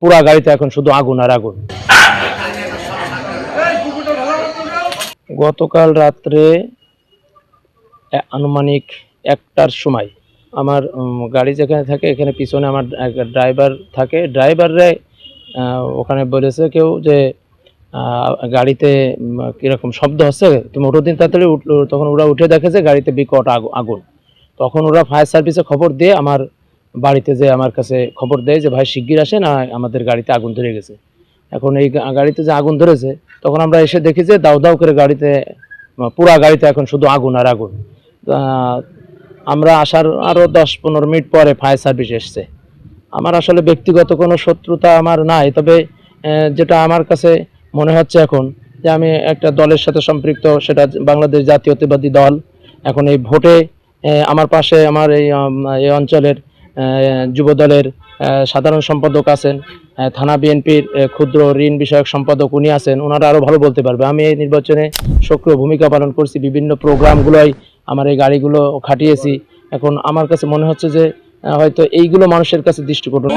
পুরা গাড়িতে এখন শুধু আগুন আর আগুন। গতকাল রাত্রে আনুমানিক 1টার সময় আমার গাড়ি যেখানে থাকে এখানে পিছনে আমার ড্রাইভার থাকে। ড্রাইভাররা ওখানে বলেছে কেউ যে গাড়িতে কীরকম শব্দ হচ্ছে, তুমি ওঠো দিন তাড়াতাড়ি। উঠলো, তখন ওরা উঠে দেখে যে গাড়িতে বিকট আগুন। তখন ওরা ফায়ার সার্ভিসে খবর দিয়ে আমার বাড়িতে যে আমার কাছে খবর দেয় যে ভাই শিগগির আসেন, আমাদের গাড়িতে আগুন ধরে গেছে। এখন এই গাড়িতে যে আগুন ধরেছে, তখন আমরা এসে দেখি যে দাউ দাউ করে গাড়িতে, পুরা গাড়িতে এখন শুধু আগুন আর আগুন। আমরা আসার আরও 10-15 মিনিট পরে ফায়ার সার্ভিস এসছে। আমার আসলে ব্যক্তিগত কোনো শত্রুতা আমার নাই, তবে যেটা আমার কাছে মনে হচ্ছে এখন যে আমি একটা দলের সাথে সম্পৃক্ত, সেটা বাংলাদেশ জাতীয়তাবাদী দল। এখন এই ভোটে আমার পাশে আমার এই অঞ্চলের যুব দলের সাধারণ সম্পাদক আছেন, থানা বিএনপির ক্ষুদ্র ঋণ বিষয়ক সম্পাদক উনি আছেন, ওনারা আরও ভালো বলতে পারবে। আমি এই নির্বাচনে সক্রিয় ভূমিকা পালন করছি, বিভিন্ন প্রোগ্রামগুলোই আমার এই গাড়িগুলো খাটিয়েছি। এখন আমার কাছে মনে হচ্ছে যে হয়তো এইগুলো মানুষের কাছে দৃষ্টিকটু।